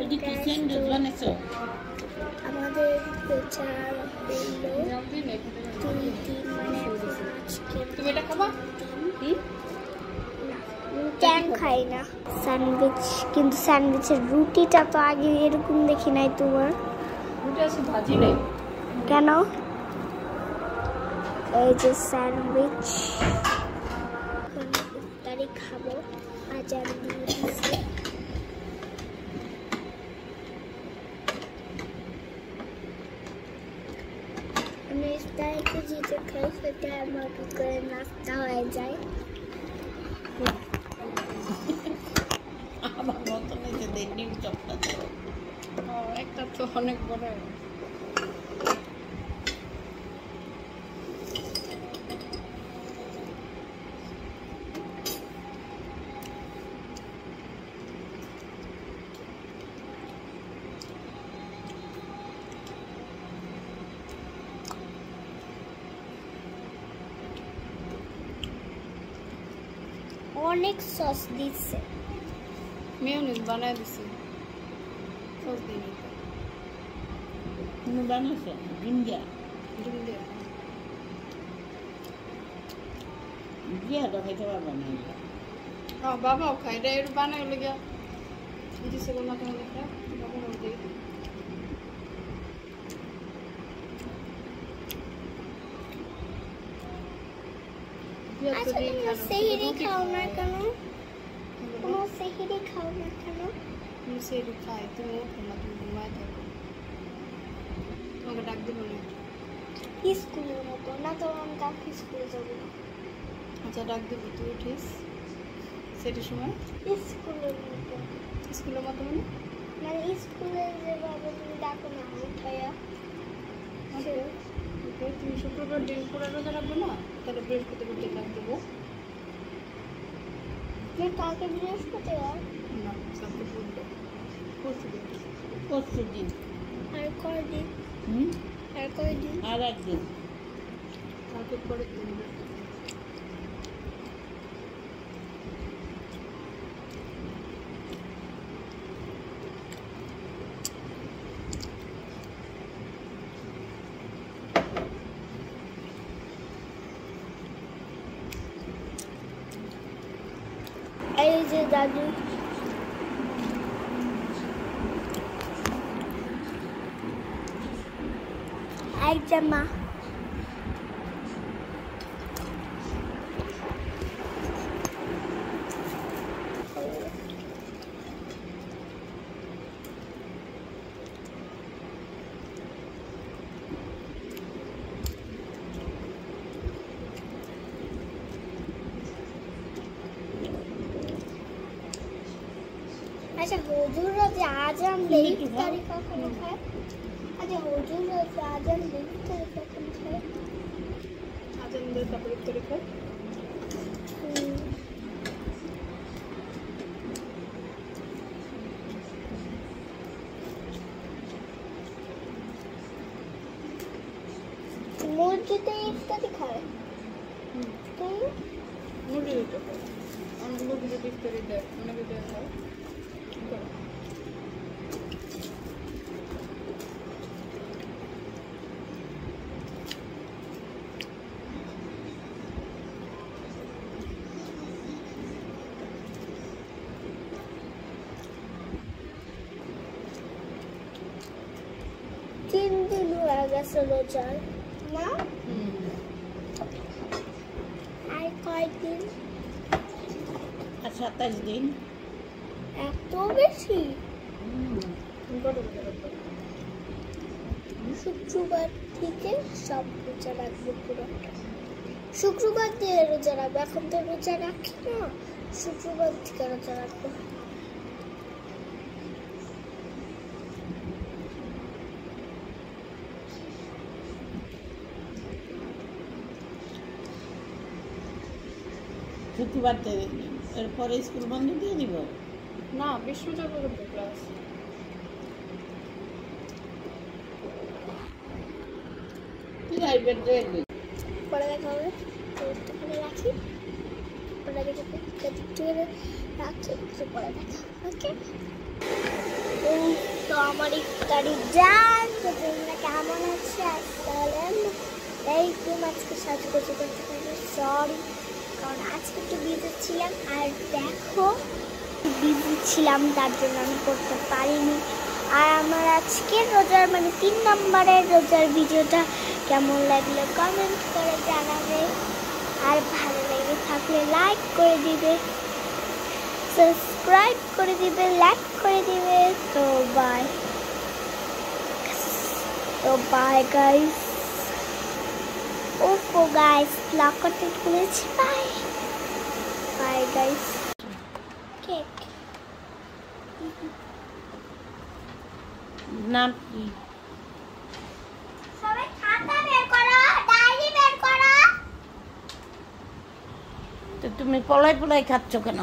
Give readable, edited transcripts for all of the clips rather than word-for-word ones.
Di chi sendo Vanessa? আমাদের প্রচার হলো 2-3 মানে আজকে তুমি এটা খাবা? ট্যাং খাই না স্যান্ডউইচ কিন্তু স্যান্ডউইচের রুটিটা তো আগে এরকম দেখি নাই তোমার রুটি আছে ভাজি নাই কেন এই যে স্যান্ডউইচ ইফতারি খাবো আজান দিয়ে দিয়েছে আমি ইফতারিতে যেটা খাই সেটা আমার কি করে নাস্তা হয়ে যায় আমার মতন এই যে ডিম চপটা একটা তো অনেক বড় অনেক সস দিচ্ছে মেয়োনিজ বানায় দিছি সস দিয়ে নিতে তুমি বানাইছো ডিম দিয়া ডিম দিয়ে দিয়া তো খাইতে পারবা না বাবাও খাই এটা একটু বানাই লেগে দিছে বললাম তোমাদের বাবা দিই আচ্ছা তোমরা সেহরি খাও না কেন তোমরা সেহরি খাও না কেন তুমি সেহরি খাই তুমি ওঠো না তুমি ঘুমায় থাকো তোমাকে ডাক দিব না স্কুলের মতো না তো আমি কালকে স্কুলে যাবো আচ্ছা ডাক দিব তুই উঠিস সেটার সময় স্কুলের মতো স্কুলের মতো মানে মানে স্কুলে যেভাবে তুমি ডাকো না উঠাইয়া ওকে তুমি শুক্রবার দিন পুরো রোজা রাখবে না তাহলে বৃহস্পতিবার দিন ডাক দেবো কালকে বৃহস্পতিবার না কালকে বুধবার পরশু দিন আর কয়দিন আর কয়দিন আর একদিন কালকে পরের দিন এই যে দাদু এক জামা আচ্ছা হুজুররা যে আজান দেয় ইফতারি কখন খায় আচ্ছা হুজুররা যে আজান দেয় ইফতারি কখন খায় আজান দিয়ে তারপরে ইফতারি খাই মসজিদে ইফতারি খায় মুরগি দিতে খাই অনেক লোক যদি ইফতারি দেয় অনেকে দেয় খায় তিন দিন হয়ে গেছে রোজার না আর কয়দিন আর 27 দিন এত বেশি শুক্রবার থেকে সব রোজা রাখবো পুরোটা শুক্রবার দিয়ে রোজা রাখবো এখন তো রোজা রাখি না শুক্রবার থেকে রোজা রাখবো শুক্রবার এরপরে স্কুল বন্ধ দিয়ে দিব না বিশ্বজগৎ ক্লাস প্রাইভেট দেখবে পরে দেখা হবে তো একটুখানি রাখি পরে একটুখানি রাখি পরে দেখা ওকে আমার ইফতারি ডান। তো তোমরা কেমন আছে? আসসালামু আলাইকুম। আজকে সাজুগুজু করতে পারি, সরি, কারণ আজকে একটু বিজি ছিলাম। আর দেখো, বিজি ছিলাম তার জন্য আমি করতে পারিনি। আর আমার আজকের রোজার 3 নম্বরের রোজার ভিডিওটা কেমন লাগলো কমেন্ট করে জানাবে। আর ভালো লেগে থাকলে লাইক করে দিবে, সাবস্ক্রাইব করে দিবে, লাইক করে দিবে। তো bye guys. Oppo guys, blog করতে ভুলেছি। Bye guys. কেক নাম কি? সবাই খাতা বের করো, ডায়েরি বের করো। তো তুমি পলাই পলাই খাচ্ছ কেন?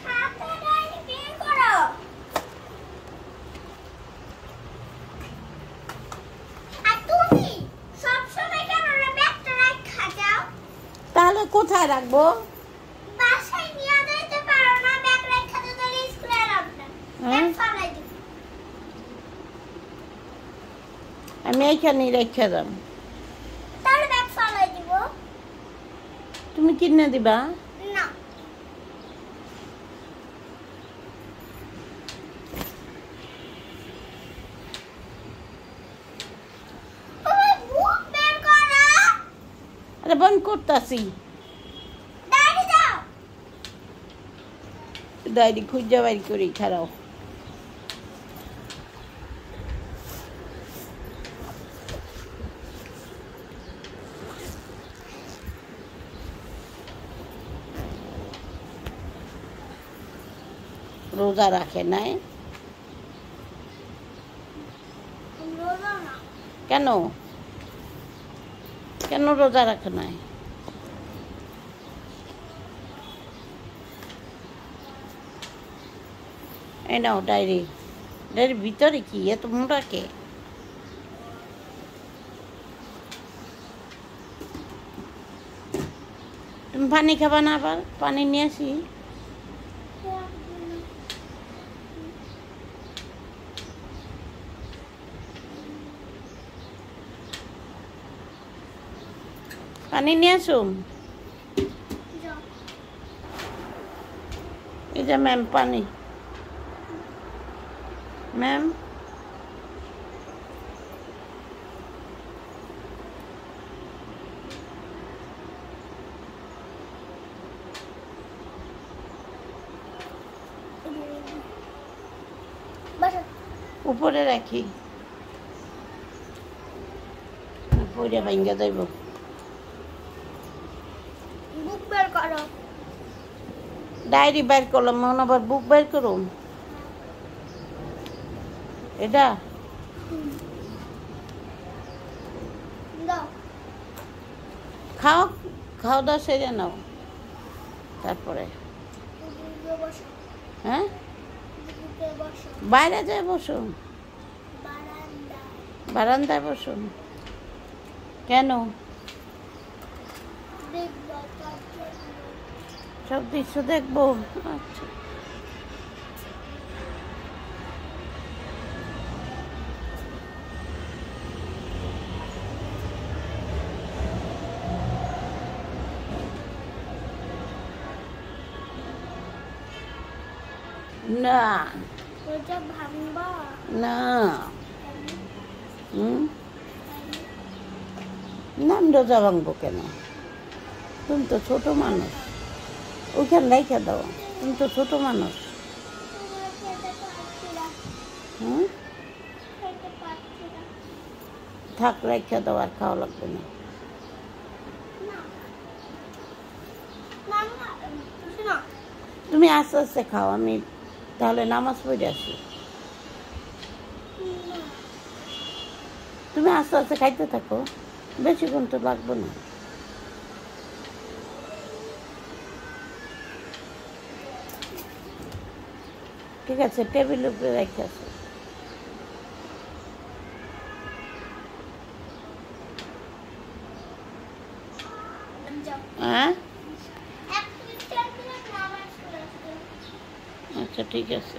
খাতা ডায়েরি বের করো। আর তুমি সব সময় কেন ব্যাগটা রাখা যাও? তাহলে কোথায় রাখবো? বাসায় নিয়ে যেতে পারো না, ব্যাগ রাখা তো তাহলে স্কুলে রাখবে। ব্যাগ ফালাই দিও। আমি এইখানেই রেখে দাম। তাহলে ব্যাগ ফালাই দিব। তুমি কিনে দিবা? না। তুমি বুক বের করো। আরে বন্ধ করতাছি। ডায়েরি দাও। ডায়েরি খুঁজে বাইর করি, খারাও। রোজা রাখে নাই রোজা না। কেন? কেন রোজা রাখে নাই? এই নাও ডায়েরি। ডায়েরির ভিতরে কি এত মোটা কে? তুমি পানি খাবা না? আবার পানি নিয়ে আসি। পানি নিয়ে আসুন। যাও। এই যে ম্যাম পানি। ম্যাম বসো। উপরে রাখি, উপরে ভাঙ্গা যাইব। বুক বের করো। ডায়েরি বের করলাম, মনে আবার বুক বের করুন। এটা দাও। খাও, খাও দাও, সেরে নাও। তারপরে বুকে বসো। হ্যাঁ, বুকে বসো। বাইরে যায় বসুন, বারান্দায়। বারান্দায় বসুন। কেন? দেখবো তার জন্য। সব দৃশ্য দেখবো। আচ্ছা, না রোজা ভাঙবা? না। নাম রোজা ভাঙবো কেন? তুমি তো ছোট মানুষ, ওইখানে রেখে দাও। তুমি তো ছোট মানুষ। খেতে পারছি না। হুম, খেতে পারছি না। থাক, রেখে দাও, আর খাওয়া লাগবে না। না। না, না, শোনো। তুমি আস্তে আস্তে খাও, আমি তাহলে নামাজ পড়ে আসি। না। তুমি আস্তে আস্তে খাইতে থাকো, বেশিক্ষণ তো লাগবে না। ঠিক আছে, টেবিলের উপরে রেখে আসো। যাও। হ্যাঁ, এক মিনিট নামাজ পড়ে আসতে। আচ্ছা, ঠিক আছে।